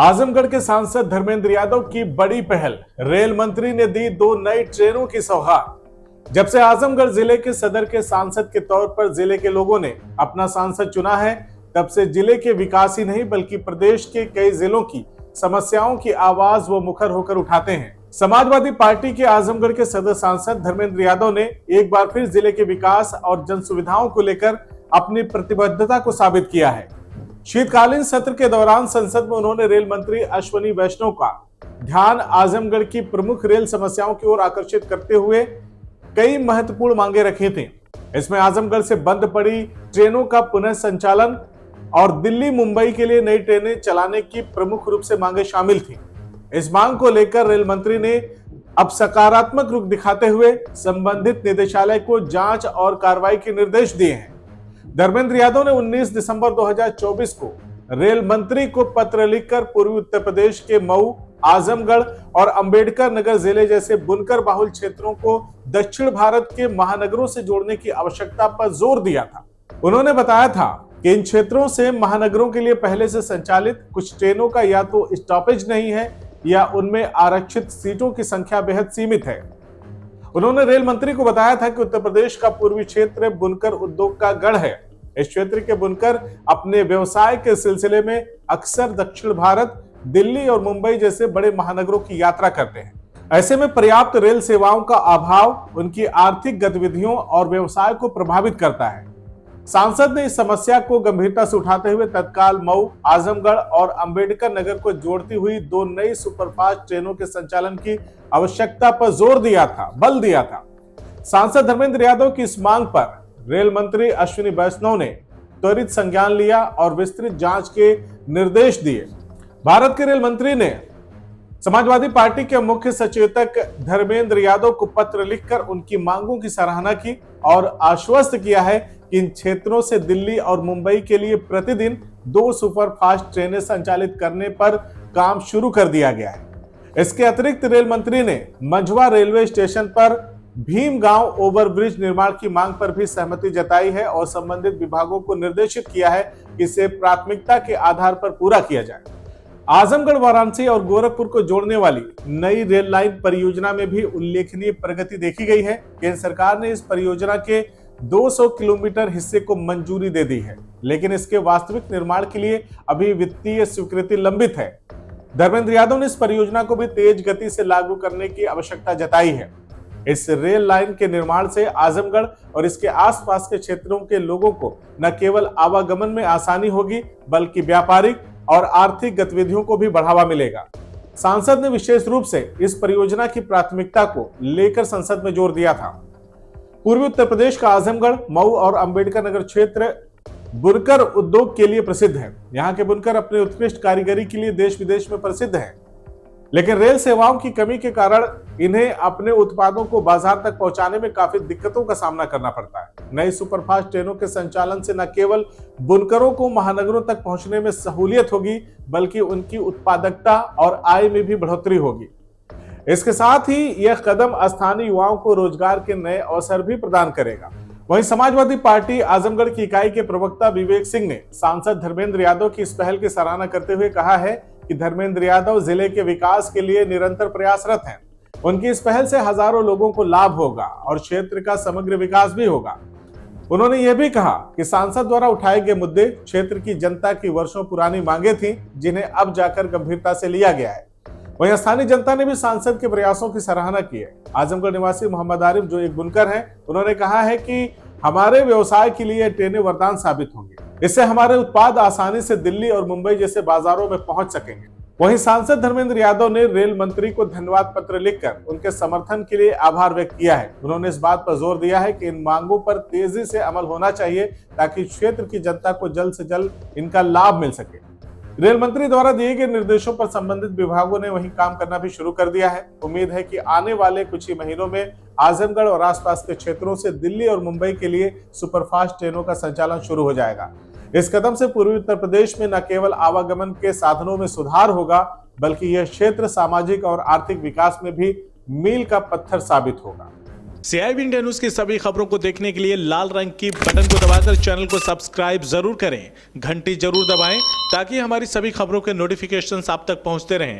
आजमगढ़ के सांसद धर्मेंद्र यादव की बड़ी पहल, रेल मंत्री ने दी 2 नई ट्रेनों की सौगात। जब से आजमगढ़ जिले के सदर के सांसद के तौर पर जिले के लोगों ने अपना सांसद चुना है, तब से जिले के विकास ही नहीं बल्कि प्रदेश के कई जिलों की समस्याओं की आवाज वो मुखर होकर उठाते हैं। समाजवादी पार्टी के आजमगढ़ के सदर सांसद धर्मेंद्र यादव ने एक बार फिर जिले के विकास और जन सुविधाओं को लेकर अपनी प्रतिबद्धता को साबित किया है। शीतकालीन सत्र के दौरान संसद में उन्होंने रेल मंत्री अश्विनी वैष्णव का ध्यान आजमगढ़ की प्रमुख रेल समस्याओं की ओर आकर्षित करते हुए कई महत्वपूर्ण मांगे रखी थी। इसमें आजमगढ़ से बंद पड़ी ट्रेनों का पुनः संचालन और दिल्ली मुंबई के लिए नई ट्रेनें चलाने की प्रमुख रूप से मांगे शामिल थी। इस मांग को लेकर रेल मंत्री ने अब सकारात्मक रुख दिखाते हुए संबंधित निदेशालय को जांच और कार्रवाई के निर्देश दिए हैं। धर्मेंद्र यादव ने 19 दिसंबर 2024 को रेल मंत्री को पत्र लिखकर पूर्वी उत्तर प्रदेश के मऊ, आजमगढ़ और अंबेडकर नगर जिले जैसे बुनकर बाहुल क्षेत्रों को दक्षिण भारत के महानगरों से जोड़ने की आवश्यकता पर जोर दिया था। उन्होंने बताया था कि इन क्षेत्रों से महानगरों के लिए पहले से संचालित कुछ ट्रेनों का या तो स्टॉपेज नहीं है या उनमें आरक्षित सीटों की संख्या बेहद सीमित है। उन्होंने रेल मंत्री को बताया था कि उत्तर प्रदेश का पूर्वी क्षेत्र बुनकर उद्योग का गढ़ है। इस क्षेत्र के बुनकर अपने व्यवसाय के सिलसिले में अक्सर दक्षिण भारत, दिल्ली और मुंबई जैसे बड़े महानगरों की यात्रा करते हैं। ऐसे में पर्याप्त रेल सेवाओं का अभाव उनकी आर्थिक गतिविधियों और व्यवसाय को प्रभावित करता है। सांसद ने इस समस्या को गंभीरता से उठाते हुए तत्काल मऊ, आजमगढ़ और अंबेडकर नगर को जोड़ती हुई 2 नई सुपरफास्ट ट्रेनों के संचालन की आवश्यकता पर बल दिया था। सांसद धर्मेंद्र यादव की इस मांग पर रेल मंत्री अश्विनी वैष्णव ने त्वरित संज्ञान लिया और विस्तृत जांच के निर्देश दिए। भारत के रेल मंत्री ने समाजवादी पार्टी के मुख्य सचेतक धर्मेंद्र यादव को पत्र लिखकर उनकी मांगों की सराहना की और आश्वस्त किया है कि इन क्षेत्रों से दिल्ली और मुंबई के लिए प्रतिदिन 2 सुपरफास्ट ट्रेनें संचालित करने पर काम शुरू कर दिया गया है। इसके अतिरिक्त रेल मंत्री ने मंझवा रेलवे स्टेशन पर भीमगांव ओवरब्रिज निर्माण की मांग पर भी सहमति जताई है और संबंधित विभागों को निर्देशित किया है कि इसे प्राथमिकता के आधार पर पूरा किया जाए। आजमगढ़, वाराणसी और गोरखपुर को जोड़ने वाली नई रेल लाइन परियोजना में भी उल्लेखनीय प्रगति देखी गई है। केंद्र सरकार ने इस परियोजना के 200 किलोमीटर हिस्से को मंजूरी दे दी है, लेकिन इसके वास्तविक निर्माण के लिए अभी वित्तीय स्वीकृति लंबित है। धर्मेंद्र यादव ने इस परियोजना को भी तेज गति से लागू करने की आवश्यकता जताई है। इस रेल लाइन के निर्माण से आजमगढ़ और इसके आसपास के क्षेत्रों के लोगों को न केवल आवागमन में आसानी होगी बल्कि व्यापारिक और आर्थिक गतिविधियों को भी बढ़ावा मिलेगा। सांसद ने विशेष रूप से इस परियोजना की प्राथमिकता को लेकर संसद में जोर दिया था। पूर्वी उत्तर प्रदेश का आजमगढ़, मऊ और अंबेडकर नगर क्षेत्र बुनकर उद्योग के लिए प्रसिद्ध है। यहाँ के बुनकर अपने उत्कृष्ट कारीगरी के लिए देश विदेश में प्रसिद्ध है, लेकिन रेल सेवाओं की कमी के कारण इन्हें अपने उत्पादों को बाजार तक पहुंचाने में काफी दिक्कतों का सामना करना पड़ता है। नई सुपरफास्ट ट्रेनों के संचालन से न केवल बुनकरों को महानगरों तक पहुंचने में सहूलियत होगी बल्कि उनकी उत्पादकता और आय में भी बढ़ोतरी होगी। इसके साथ ही यह कदम स्थानीय युवाओं को रोजगार के नए अवसर भी प्रदान करेगा। वहीं समाजवादी पार्टी आजमगढ़ की इकाई के प्रवक्ता विवेक सिंह ने सांसद धर्मेंद्र यादव की इस पहल की सराहना करते हुए कहा है कि धर्मेंद्र यादव जिले के विकास के लिए निरंतर प्रयासरत हैं। उनकी इस पहल से हजारों लोगों को लाभ होगा और क्षेत्र का समग्र विकास भी होगा। उन्होंने यह भी कहा कि सांसद द्वारा उठाए गए मुद्दे क्षेत्र की जनता की वर्षों पुरानी मांगे थी, जिन्हें अब जाकर गंभीरता से लिया गया है। वहीं स्थानीय जनता ने भी सांसद के प्रयासों की सराहना की है। आजमगढ़ निवासी मोहम्मद आरिफ, जो एक बुनकर हैं, उन्होंने कहा है कि हमारे व्यवसाय के लिए ट्रेनें वरदान साबित होंगी। इससे हमारे उत्पाद आसानी से दिल्ली और मुंबई जैसे बाजारों में पहुंच सकेंगे। वहीं सांसद धर्मेंद्र यादव ने रेल मंत्री को धन्यवाद पत्र लिखकर उनके समर्थन के लिए आभार व्यक्त किया है। उन्होंने इस बात पर जोर दिया है कि इन मांगों पर तेजी से अमल होना चाहिए ताकि क्षेत्र की जनता को जल्द से जल्द इनका लाभ मिल सके। रेल मंत्री द्वारा दिए गए निर्देशों पर संबंधित विभागों ने वहीं काम करना भी शुरू कर दिया है। उम्मीद है कि आने वाले कुछ ही महीनों में आजमगढ़ और आसपास के क्षेत्रों से दिल्ली और मुंबई के लिए सुपरफास्ट ट्रेनों का संचालन शुरू हो जाएगा। इस कदम से पूर्वी उत्तर प्रदेश में न केवल आवागमन के साधनों में सुधार होगा बल्कि यह क्षेत्र सामाजिक और आर्थिक विकास में भी मील का पत्थर साबित होगा। CIB इंडिया न्यूज की सभी खबरों को देखने के लिए लाल रंग की बटन को दबाकर चैनल को सब्सक्राइब जरूर करें, घंटी जरूर दबाएं ताकि हमारी सभी खबरों के नोटिफिकेशंस आप तक पहुंचते रहें।